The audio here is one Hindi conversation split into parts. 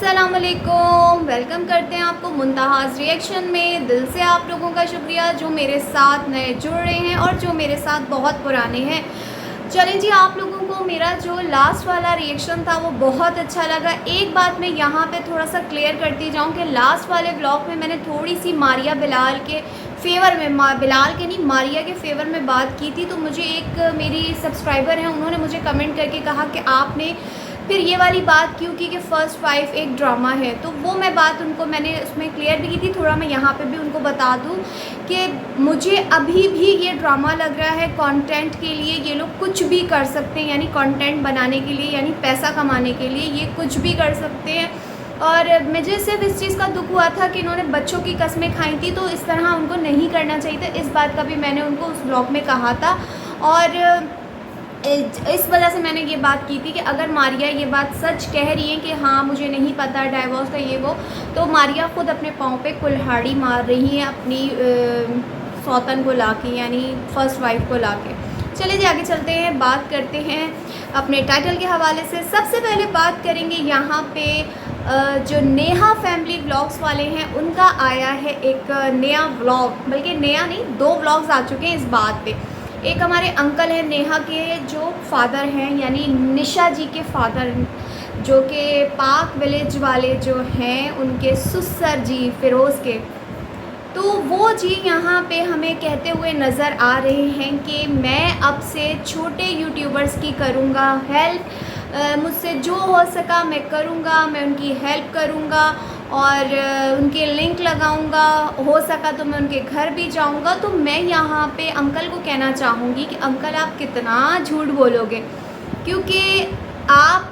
अस्सलामुअलैकुम, वेलकम करते हैं आपको मुंतहाज़ रिएक्शन में। दिल से आप लोगों का शुक्रिया जो मेरे साथ नए जुड़ रहे हैं और जो मेरे साथ बहुत पुराने हैं। चलें जी, आप लोगों को मेरा जो लास्ट वाला रिएक्शन था वो बहुत अच्छा लगा। एक बात मैं यहाँ पे थोड़ा सा क्लियर करती जाऊँ कि लास्ट वाले ब्लॉग में मैंने थोड़ी सी मारिया बिलाल के फेवर में बिलाल के नहीं, मारिया के फेवर में बात की थी। तो मुझे एक मेरी सब्सक्राइबर हैं, उन्होंने मुझे कमेंट करके कहा कि आपने फिर ये वाली बात क्यों की कि फ़र्स्ट वाइफ एक ड्रामा है। तो वो मैंने उसमें क्लियर भी की थी। थोड़ा मैं यहाँ पे भी उनको बता दूँ कि मुझे अभी भी ये ड्रामा लग रहा है। कंटेंट के लिए ये लोग कुछ भी कर सकते हैं, यानी कंटेंट बनाने के लिए, यानी पैसा कमाने के लिए ये कुछ भी कर सकते हैं। और मुझे सिर्फ इस चीज़ का दुख हुआ था कि इन्होंने बच्चों की कस्में खाई थी, तो इस तरह उनको नहीं करना चाहिए था। इस बात का भी मैंने उनको उस ब्लॉग में कहा था और इस वजह से मैंने ये बात की थी कि अगर मारिया ये बात सच कह रही है कि हाँ मुझे नहीं पता डाइवोर्स का ये वो, तो मारिया ख़ुद अपने पाँव पे कुल्हाड़ी मार रही है अपनी सौतन को लाके, यानी फ़र्स्ट वाइफ को लाके। चलिए जी, आगे चलते हैं, बात करते हैं अपने टाइटल के हवाले से। सबसे पहले बात करेंगे यहाँ पे जो नेहा फैमिली व्लॉग्स वाले हैं उनका आया है एक नया व्लॉग, बल्कि नया नहीं, 2 व्लॉग्स आ चुके हैं इस बात पे। एक हमारे अंकल हैं नेहा के जो फादर हैं, यानी निशा जी के फादर, जो कि पाक विलेज वाले जो हैं उनके सुसर जी फ़िरोज़ के। तो वो जी यहाँ पे हमें कहते हुए नज़र आ रहे हैं कि मैं अब से छोटे यूट्यूबर्स की करूँगा हेल्प, मुझसे जो हो सका मैं करूँगा, मैं उनकी हेल्प करूँगा और उनके लिंक लगाऊंगा, हो सका तो मैं उनके घर भी जाऊंगा। तो मैं यहाँ पे अंकल को कहना चाहूँगी कि अंकल आप कितना झूठ बोलोगे, क्योंकि आप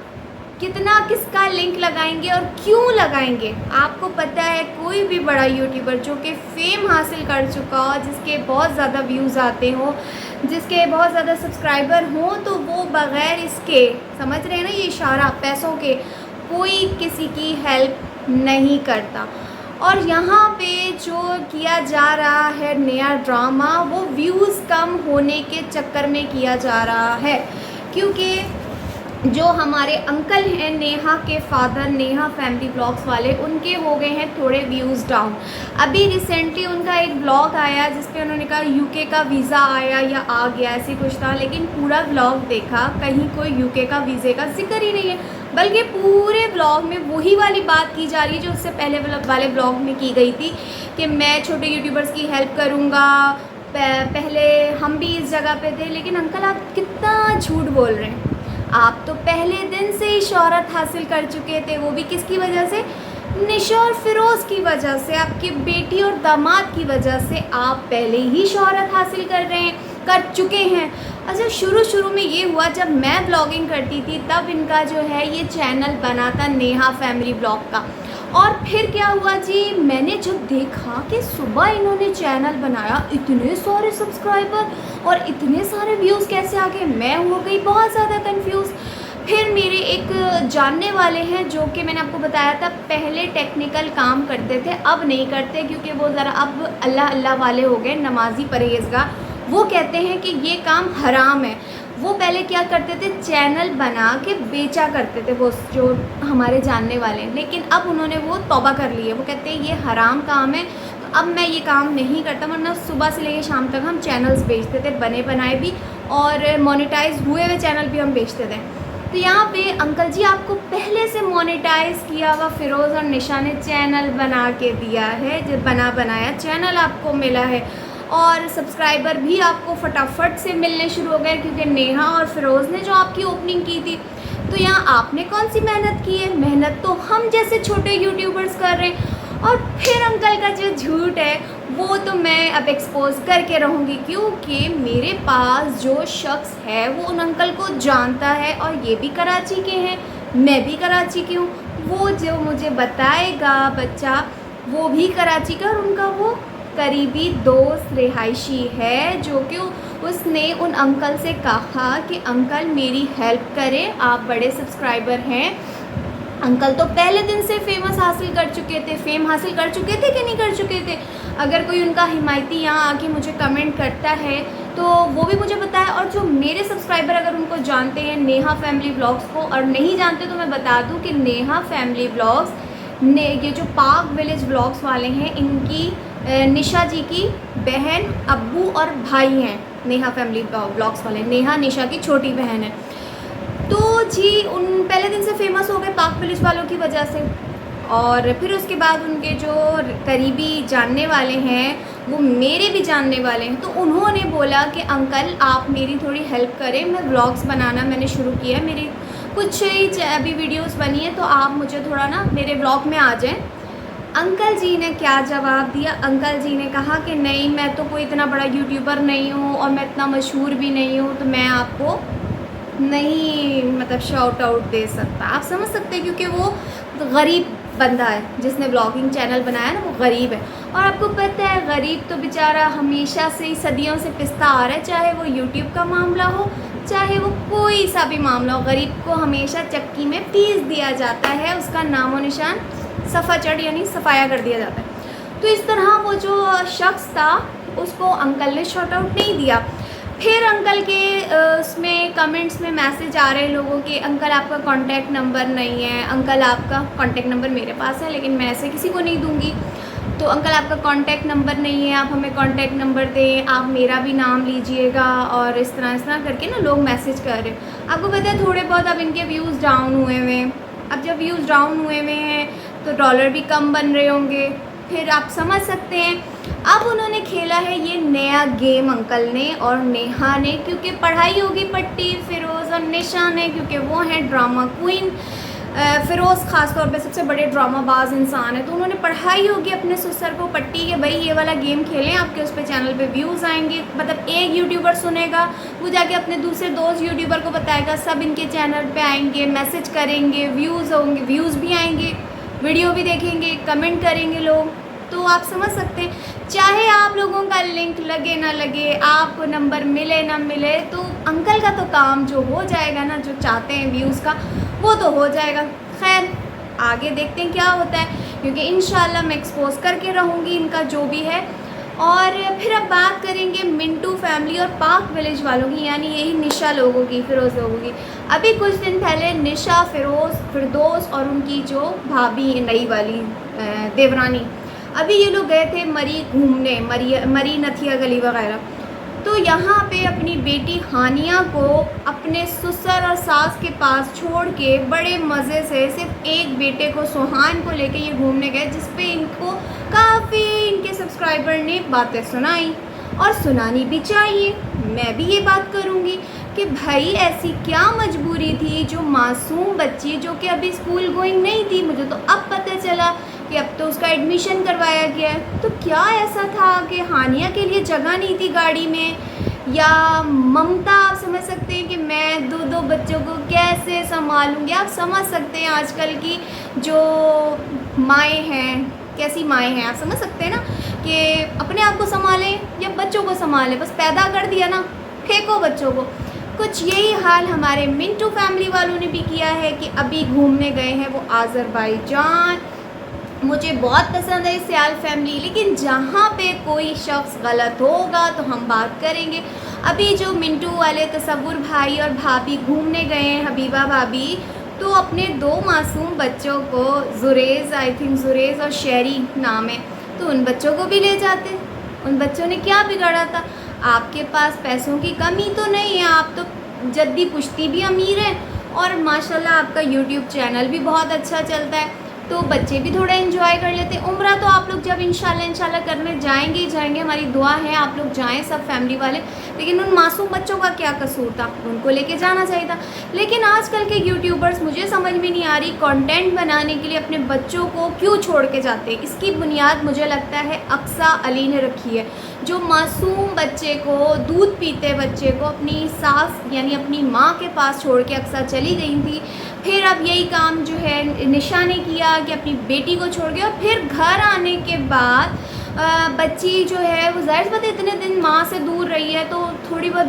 कितना किसका लिंक लगाएंगे और क्यों लगाएंगे। आपको पता है कोई भी बड़ा यूट्यूबर जो कि फेम हासिल कर चुका हो, जिसके बहुत ज़्यादा व्यूज़ आते हों, जिसके बहुत ज़्यादा सब्सक्राइबर हों, तो वो बग़ैर इसके, समझ रहे हैं ना ये इशारा, पैसों के, कोई किसी की हेल्प नहीं करता। और यहाँ पे जो किया जा रहा है नया ड्रामा, वो व्यूज़ कम होने के चक्कर में किया जा रहा है, क्योंकि जो हमारे अंकल हैं नेहा के फादर, नेहा फैमिली ब्लॉग्स वाले, उनके हो गए हैं थोड़े व्यूज़ डाउन। अभी रिसेंटली उनका एक ब्लॉग आया जिस पे उन्होंने कहा यूके का वीज़ा आया या आ गया, ऐसी कुछ था, लेकिन पूरा ब्लॉग देखा कहीं कोई यूके का वीज़े का जिक्र ही नहीं है, बल्कि पूरे ब्लॉग में वही वाली बात की जा रही है जो उससे पहले वाले ब्लॉग में की गई थी कि मैं छोटे यूट्यूबर्स की हेल्प करूँगा, पहले हम भी इस जगह पे थे। लेकिन अंकल आप कितना झूठ बोल रहे हैं। आप तो पहले दिन से ही शोहरत हासिल कर चुके थे, वो भी किसकी वजह से, निशा और फ़िरोज़ की वजह से, आपकी बेटी और दामाद की वजह से आप पहले ही शोहरत हासिल कर चुके हैं। अच्छा, शुरू में ये हुआ जब मैं ब्लॉगिंग करती थी, तब इनका जो है ये चैनल बना था नेहा फैमिली ब्लॉग का। और फिर क्या हुआ जी, मैंने जब देखा कि सुबह इन्होंने चैनल बनाया, इतने सारे सब्सक्राइबर और इतने सारे व्यूज़ कैसे आ गए, मैं हो गई बहुत ज़्यादा कंफ्यूज। फिर मेरे एक जानने वाले हैं जो कि मैंने आपको बताया था पहले टेक्निकल काम करते थे, अब नहीं करते क्योंकि वो ज़रा अब अल्लाह अल्लाह वाले हो गए, नमाजी परहेज़गार। वो कहते हैं कि ये काम हराम है। वो पहले क्या करते थे, चैनल बना के बेचा करते थे, वो जो हमारे जानने वाले, लेकिन अब उन्होंने वो तौबा कर ली है। वो कहते हैं ये हराम काम है, तो अब मैं ये काम नहीं करता। वरना सुबह से लेकर शाम तक हम चैनल्स बेचते थे, बने बनाए भी और मोनेटाइज हुए हुए चैनल भी हम बेचते थे। तो यहाँ पे अंकल जी आपको पहले से मोनेटाइज किया हुआ फ़िरोज़ और निशा ने चैनल बना के दिया है, जो बनाया चैनल आपको मिला है और सब्सक्राइबर भी आपको फटाफट से मिलने शुरू हो गए, क्योंकि नेहा और फ़िरोज़ ने जो आपकी ओपनिंग की थी। तो यहाँ आपने कौन सी मेहनत की है, मेहनत तो हम जैसे छोटे यूट्यूबर्स कर रहे हैं। और फिर अंकल का जो झूठ है वो तो मैं अब एक्सपोज करके रहूँगी, क्योंकि मेरे पास जो शख्स है वो उन अंकल को जानता है और ये भी कराची के हैं, मैं भी कराची की हूँ। वो जो मुझे बताएगा बच्चा वो भी कराची का, और उनका वो करीबी दोस्त रिहायशी है, जो कि उसने उन अंकल से कहा कि अंकल मेरी हेल्प करें, आप बड़े सब्सक्राइबर हैं। अंकल तो पहले दिन से फेम हासिल कर चुके थे कि नहीं कर चुके थे। अगर कोई उनका हिमायती यहाँ आके मुझे कमेंट करता है तो वो भी मुझे पता है। और जो मेरे सब्सक्राइबर अगर उनको जानते हैं नेहा फैमिली व्लॉग्स को, और नहीं जानते तो मैं बता दूं कि नेहा फैमिली व्लॉग्स ने ये जो पार्क विलेज व्लॉग्स वाले हैं, इनकी निशा जी की बहन, अब्बू और भाई हैं नेहा फैमिली व्लॉग्स वाले। नेहा निशा की छोटी बहन है। तो जी उन पहले दिन से फेमस हो गए पार्क विलेज वालों की वजह से। और फिर उसके बाद उनके जो करीबी जानने वाले हैं वो मेरे भी जानने वाले हैं, तो उन्होंने बोला कि अंकल आप मेरी थोड़ी हेल्प करें, मैं व्लॉग्स बनाना मैंने शुरू किया है, मेरी कुछ ही अभी वीडियोस बनी है, तो आप मुझे थोड़ा ना मेरे व्लॉग में आ जाएं। अंकल जी ने क्या जवाब दिया? अंकल जी ने कहा कि नहीं, मैं तो कोई इतना बड़ा यूट्यूबर नहीं हूँ और मैं इतना मशहूर भी नहीं हूँ, तो मैं आपको नहीं मतलब शाउट आउट दे सकता। आप समझ सकते हैं, क्योंकि वो गरीब बंदा है जिसने ब्लॉगिंग चैनल बनाया ना, वो गरीब है। और आपको पता है गरीब तो बेचारा हमेशा से ही सदियों से पिसता आ रहा है, चाहे वो यूट्यूब का मामला हो, चाहे वो कोई सा भी मामला हो, गरीब को हमेशा चक्की में पीस दिया जाता है, उसका नामो निशान सफ़ा चढ़ यानी सफाया कर दिया जाता है। तो इस तरह वो जो शख्स था उसको अंकल ने शॉट आउट नहीं दिया। फिर अंकल के उसमें कमेंट्स में मैसेज आ रहे हैं लोगों के, अंकल आपका कॉन्टैक्ट नंबर नहीं है, अंकल आपका कॉन्टैक्ट नंबर मेरे पास है लेकिन मैं ऐसे किसी को नहीं दूंगी, तो अंकल आपका कॉन्टैक्ट नंबर नहीं है, आप हमें कॉन्टैक्ट नंबर दें, आप मेरा भी नाम लीजिएगा। और इस तरह करके ना लोग मैसेज कर रहे हैं। आपको पता है थोड़े बहुत अब इनके व्यूज़ डाउन हुए हुए हैं। अब जब व्यूज़ डाउन हुए हुए हैं तो डॉलर भी कम बन रहे होंगे, फिर आप समझ सकते हैं। अब उन्होंने खेला है ये नया गेम अंकल ने और नेहा ने, क्योंकि पढ़ाई होगी पट्टी फिरोज़ और निशा ने, क्योंकि वो हैं ड्रामा क्वीन। फ़िरोज़ ख़ास तौर पे सबसे बड़े ड्रामाबाज इंसान है, तो उन्होंने पढ़ाई होगी अपने ससुर को पट्टी के भाई ये वाला गेम खेलें, आपके उस पर चैनल पे व्यूज़ आएंगे। मतलब एक यूट्यूबर सुनेगा, वो जाके अपने दूसरे दोस्त यूट्यूबर को बताएगा, सब इनके चैनल पे आएंगे, मैसेज करेंगे, व्यूज़ होंगे, व्यूज़ भी आएंगे, वीडियो भी देखेंगे, कमेंट करेंगे लोग। तो आप समझ सकते हैं, चाहे आप लोगों का लिंक लगे ना लगे, आपको नंबर मिले ना मिले, तो अंकल का तो काम जो हो जाएगा ना, जो चाहते हैं व्यूज़ का, वो तो हो जाएगा। खैर आगे देखते हैं क्या होता है, क्योंकि इंशाल्लाह मैं एक्सपोज करके रहूँगी इनका जो भी है। और फिर अब बात करेंगे मिंटू फैमिली और पार्क विलेज वालों की, यानी यही निशा लोगों की, फ़िरोज़ लोगों की। अभी कुछ दिन पहले निशा, फ़िरोज़, फिरदौस और उनकी जो भाभी नई वाली देवरानी, अभी ये लोग गए थे मरी घूमने, मरी नथिया गली वगैरह। तो यहाँ पे अपनी बेटी हानिया को अपने ससुर और सास के पास छोड़ के बड़े मज़े से सिर्फ एक बेटे को, सुहान को लेके ये घूमने गए, जिस पे इनको काफ़ी इनके सब्सक्राइबर ने बातें सुनाई और सुनानी भी चाहिए। मैं भी ये बात करूँगी कि भाई ऐसी क्या मजबूरी थी, जो मासूम बच्ची जो कि अभी स्कूल गोइंग नहीं थी, मुझे तो अब पता चला कि अब तो उसका एडमिशन करवाया गया है, तो क्या ऐसा था कि हानिया के लिए जगह नहीं थी गाड़ी में, या ममता, आप समझ सकते हैं कि मैं दो बच्चों को कैसे संभालूंगी। आप समझ सकते हैं आजकल की जो माएँ हैं, कैसी माएँ हैं, आप समझ सकते हैं ना, कि अपने आप को संभालें या बच्चों को संभालें, बस पैदा कर दिया ना, फेंको बच्चों को। कुछ यही हाल हमारे मिंटू फैमिली वालों ने भी किया है कि अभी घूमने गए हैं वो आज़रबाईजान। मुझे बहुत पसंद है सियाल फैमिली, लेकिन जहाँ पे कोई शख्स गलत होगा तो हम बात करेंगे। अभी जो मिंटू वाले तसव्वुर भाई और भाभी घूमने गए हैं, हबीबा भाभी, तो अपने दो मासूम बच्चों को, जुरेज़, आई थिंक जुरेज़ और शेरी नाम है, तो उन बच्चों को भी ले जाते। उन बच्चों ने क्या बिगाड़ा था? आपके पास पैसों की कमी तो नहीं है, आप तो जद्दी पुश्ती भी अमीर हैं और माशाल्लाह आपका यूट्यूब चैनल भी बहुत अच्छा चलता है, तो बच्चे भी थोड़ा एंजॉय कर लेते हैं। उम्रा तो आप लोग जब इंशाल्लाह करने जाएंगे ही जाएंगे, हमारी दुआ है आप लोग जाएं सब फैमिली वाले, लेकिन उन मासूम बच्चों का क्या कसूर था, उनको लेके जाना चाहिए था। लेकिन आजकल के यूट्यूबर्स, मुझे समझ में नहीं आ रही, कंटेंट बनाने के लिए अपने बच्चों को क्यों छोड़ के जाते हैं। इसकी बुनियाद मुझे लगता है अक्सा अली ने रखी है, जो मासूम बच्चे को, दूध पीते बच्चे को अपनी सास यानी अपनी माँ के पास छोड़ के अक्सा चली गई थी। फिर अब यही काम जो है निशा ने किया कि अपनी बेटी को छोड़ के, और फिर घर आने के बाद बच्ची जो है वो जाहिर बात है इतने दिन माँ से दूर रही है, तो थोड़ी बहुत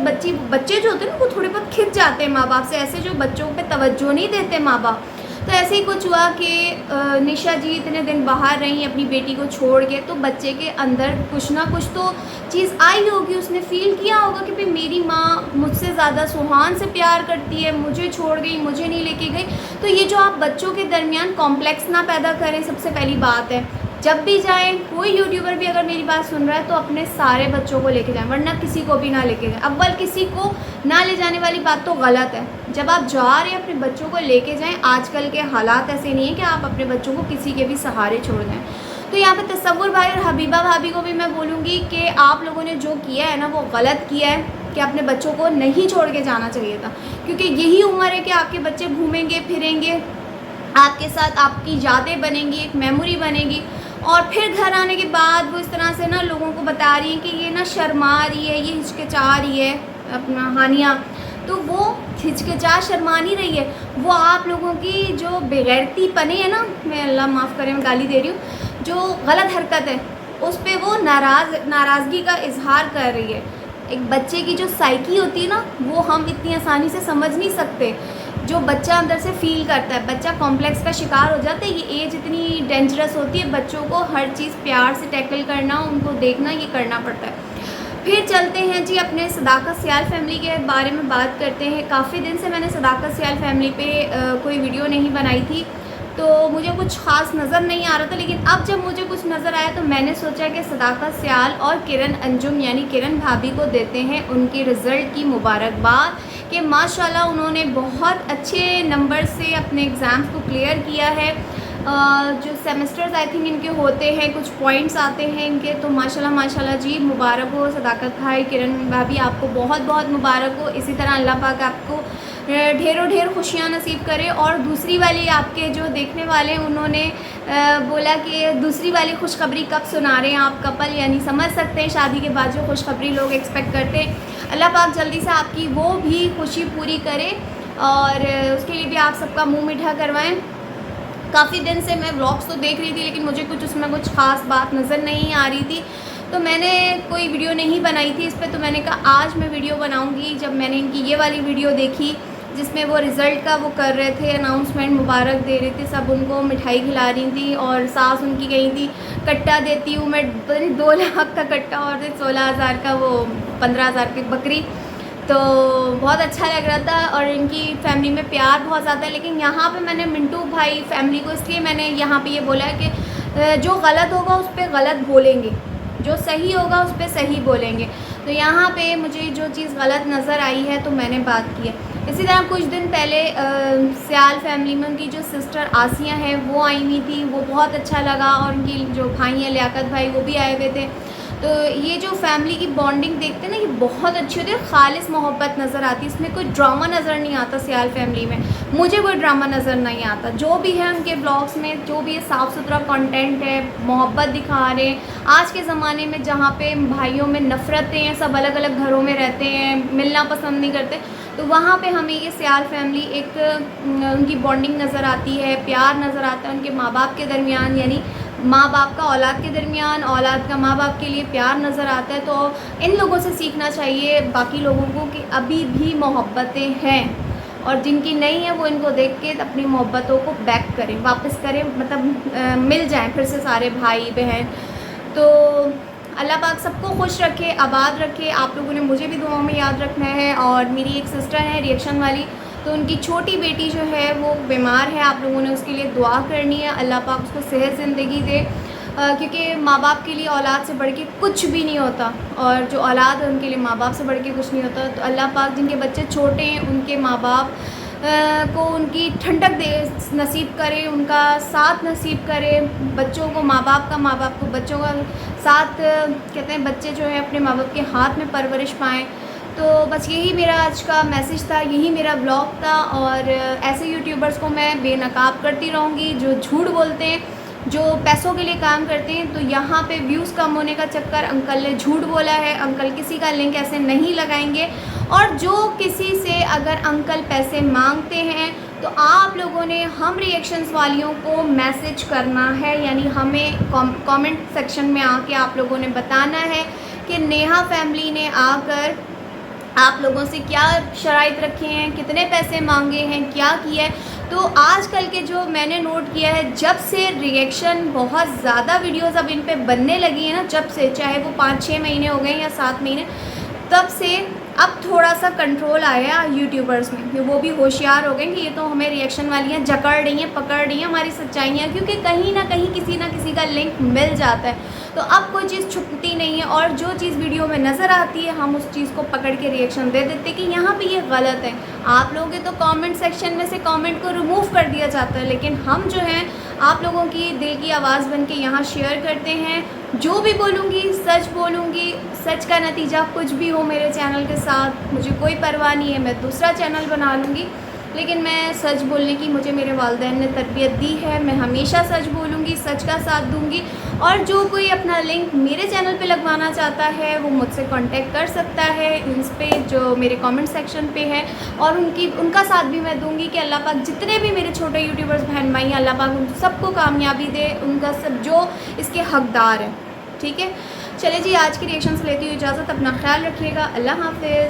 बच्चे जो होते हैं ना वो थोड़े बहुत खिंच जाते हैं माँ बाप से, ऐसे जो बच्चों पे तवज्जो नहीं देते माँ बाप, तो ऐसे ही कुछ हुआ कि निशा जी इतने दिन बाहर रहीं अपनी बेटी को छोड़ के, तो बच्चे के अंदर कुछ ना कुछ तो चीज़ आई होगी, उसने फ़ील किया होगा कि भाई मेरी माँ मुझसे ज़्यादा सुहान से प्यार करती है, मुझे छोड़ गई, मुझे नहीं लेके गई। तो ये जो आप बच्चों के दरमियान कॉम्प्लेक्स ना पैदा करें, सबसे पहली बात है। जब भी जाएँ, कोई यूट्यूबर भी अगर मेरी बात सुन रहा है तो अपने सारे बच्चों को लेके जाएँ, वरना किसी को भी ना लेके जाएँ। अव्वल किसी को ना ले जाने वाली बात तो गलत है। जब आप जा रहे हैं अपने बच्चों को लेके जाएँ। आजकल के हालात ऐसे नहीं है कि आप अपने बच्चों को किसी के भी सहारे छोड़ दें। तो यहाँ पे तसव्वुर भाई और हबीबा भाभी को भी मैं बोलूँगी कि आप लोगों ने जो किया है ना, वो गलत किया है कि अपने बच्चों को नहीं छोड़ के जाना चाहिए था, क्योंकि यही उम्र है कि आपके बच्चे घूमेंगे फिरेंगे आपके साथ, आपकी यादें बनेंगी, एक मेमोरी बनेगी। और फिर घर आने के बाद वो इस तरह से ना लोगों को बता रही है कि ये ना शर्मा रही है, ये हिचकिचा रही है अपना हानिया, तो वो हिचकिचा शर्मा नहीं रही है, वो आप लोगों की जो बेगैरती पने है ना, मैं अल्लाह माफ़ करे मैं गाली दे रही हूँ, जो गलत हरकत है उस पर वो नाराज़गी का इजहार कर रही है। एक बच्चे की जो साइकी होती है ना, वो हम इतनी आसानी से समझ नहीं सकते। जो बच्चा अंदर से फ़ील करता है, बच्चा कॉम्प्लेक्स का शिकार हो जाता है। ये एज इतनी डेंजरस होती है, बच्चों को हर चीज़ प्यार से टैकल करना, उनको देखना, ये करना पड़ता है। फिर चलते हैं जी अपने सदाकत सियाल फैमिली के बारे में बात करते हैं। काफ़ी दिन से मैंने सदाकत सियाल फैमिली पे कोई वीडियो नहीं बनाई थी, तो मुझे कुछ ख़ास नज़र नहीं आ रहा था, लेकिन अब जब मुझे कुछ नज़र आया तो मैंने सोचा कि सदाकत सियाल और किरण अंजुम यानी किरण भाभी को देते हैं उनके रिज़ल्ट की मुबारकबाद कि माशाल्लाह उन्होंने बहुत अच्छे नंबर से अपने एग्ज़ाम्स को क्लियर किया है। जो सेमेस्टर्स आई थिंक इनके होते हैं, कुछ पॉइंट्स आते हैं इनके, तो माशाल्लाह माशाल्लाह जी मुबारक हो सदाकत भाई, किरण भाभी, आपको बहुत बहुत मुबारक हो। इसी तरह अल्लाह पाक आपको ढेरों ढेर खुशियाँ नसीब करे। और दूसरी वाली आपके जो देखने वाले हैं उन्होंने बोला कि दूसरी वाली खुशखबरी कब सुना रहे हैं आप कपल, यानी समझ सकते हैं शादी के बाद जो खुशखबरी लोग एक्सपेक्ट करते हैं। अल्लाह पाक जल्दी से आपकी वो भी खुशी पूरी करे और उसके लिए भी आप सबका मुँह मीठा करवाएँ। काफ़ी दिन से मैं व्लॉग्स तो देख रही थी, लेकिन मुझे कुछ उसमें कुछ ख़ास बात नज़र नहीं आ रही थी, तो मैंने कोई वीडियो नहीं बनाई थी इस पर। तो मैंने कहा आज मैं वीडियो बनाऊंगी। जब मैंने इनकी ये वाली वीडियो देखी जिसमें वो रिज़ल्ट का वो कर रहे थे, अनाउंसमेंट मुबारक दे रहे थे, सब उनको मिठाई खिला रही थी और सास उनकी गई थी कट्टा देती हूँ मैं, 2 लाख का कट्टा और 16,000 का वो 15,000 की बकरी, तो बहुत अच्छा लग रहा था। और इनकी फैमिली में प्यार बहुत ज़्यादा है। लेकिन यहाँ पे मैंने मिंटू भाई फैमिली को इसलिए मैंने यहाँ पे ये बोला है कि जो गलत होगा उस पर गलत बोलेंगे, जो सही होगा उस पर सही बोलेंगे। तो यहाँ पे मुझे जो चीज़ गलत नज़र आई है तो मैंने बात की है। इसी तरह कुछ दिन पहले सियाल फैमिली में उनकी जो सिस्टर आसिया है वो आई हुई थी, वो बहुत अच्छा लगा। और उनकी जो भाई हैं लियाकत भाई, वो भी आए हुए थे। तो ये जो फैमिली की बॉन्डिंग देखते हैं ना, ये बहुत अच्छी होती है, खालिस मोहब्बत नज़र आती है, इसमें कोई ड्रामा नज़र नहीं आता। सियाल फैमिली में मुझे कोई ड्रामा नज़र नहीं आता। जो भी है उनके ब्लॉग्स में, जो भी है साफ़ सुथरा कंटेंट है, मोहब्बत दिखा रहे हैं। आज के ज़माने में जहाँ पे भाइयों में नफ़रतें हैं, सब अलग अलग घरों में रहते हैं, मिलना पसंद नहीं करते, तो वहाँ पे हमें ये सियाल फैमिली एक उनकी बॉन्डिंग नज़र आती है, प्यार नज़र आता है उनके माँ बाप के दरमियान, यानी माँ बाप का औलाद के दरमियान, औलाद का माँ बाप के लिए प्यार नज़र आता है। तो इन लोगों से सीखना चाहिए बाकी लोगों को कि अभी भी मोहब्बतें हैं, और जिनकी नहीं है वो इनको देख के अपनी मोहब्बतों को बैक करें, वापस करें, मतलब मिल जाएं फिर से सारे भाई बहन। तो अल्लाह पाक सबको खुश रखे, आबाद रखे। आप लोगों ने मुझे भी दुआओं में याद रखना है। और मेरी एक सिस्टर है रिएक्शन वाली, तो उनकी छोटी बेटी जो है वो बीमार है, आप लोगों ने उसके लिए दुआ करनी है। अल्लाह पाक उसको सेहत ज़िंदगी दे, क्योंकि माँ बाप के लिए औलाद से बढ़ के कुछ भी नहीं होता, और जो औलाद है उनके लिए माँ बाप से बढ़ के कुछ नहीं होता। तो अल्लाह पाक जिनके बच्चे छोटे हैं उनके माँ बाप को उनकी ठंडक दे नसीब करे, उनका साथ नसीब करे, बच्चों को माँ बाप को बच्चों का साथ, कहते हैं बच्चे जो है अपने माँ बाप के हाथ में परवरिश पाएँ। तो बस यही मेरा आज का मैसेज था, यही मेरा ब्लॉग था। और ऐसे यूट्यूबर्स को मैं बेनकाब करती रहूँगी जो झूठ बोलते हैं, जो पैसों के लिए काम करते हैं। तो यहाँ पे व्यूज़ कम होने का चक्कर, अंकल ने झूठ बोला है, अंकल किसी का लिंक ऐसे नहीं लगाएंगे। और जो किसी से अगर अंकल पैसे मांगते हैं तो आप लोगों ने हम रिएक्शंस वालियों को मैसेज करना है, यानी हमें कमेंट सेक्शन में आके आप लोगों ने बताना है कि नेहा फैमिली ने आकर आप लोगों से क्या शराइत रखे हैं, कितने पैसे मांगे हैं, क्या किया है। तो आजकल के जो मैंने नोट किया है, जब से रिएक्शन बहुत ज़्यादा वीडियोस अब इन पे बनने लगी है ना, जब से, चाहे वो 5-6 महीने हो गए या 7 महीने, तब से अब थोड़ा सा कंट्रोल आया है यूट्यूबर्स में कि वो भी होशियार हो गए कि ये तो हमें रिएक्शन वालियाँ जकड़ रही हैं, पकड़ रही हैं हमारी सच्चाइयाँ, क्योंकि कहीं ना कहीं किसी ना किसी का लिंक मिल जाता है। तो अब कोई चीज़ छुपती नहीं है, और जो चीज़ वीडियो में नज़र आती है हम उस चीज़ को पकड़ के रिएक्शन दे देते कि यहाँ पे ये गलत है। आप लोगों के तो कमेंट सेक्शन में से कमेंट को रिमूव कर दिया जाता है, लेकिन हम जो हैं आप लोगों की दिल की आवाज़ बन के यहाँ शेयर करते हैं। जो भी बोलूँगी सच बोलूँगी, सच का नतीजा कुछ भी हो मेरे चैनल के साथ मुझे कोई परवाह नहीं है, मैं दूसरा चैनल बना लूँगी, लेकिन मैं सच बोलने की मुझे मेरे वालिदैन ने तरबियत दी है। मैं हमेशा सच बोलूँगी, सच का साथ दूँगी, और जो कोई अपना लिंक मेरे चैनल पे लगवाना चाहता है वो मुझसे कांटेक्ट कर सकता है इस पे जो मेरे कमेंट सेक्शन पे है, और उनका साथ भी मैं दूँगी कि अल्लाह पाक जितने भी मेरे छोटे यूट्यूबर्स बहन भाई हैं, अल्लाह पाक उन सबको कामयाबी दे, उनका सब जो इसके हकदार हैं। ठीक है, चलिए जी, आज की रिएक्शन से लेती हुई इजाज़त, अपना ख्याल रखिएगा, अल्लाह हाफ़िज़।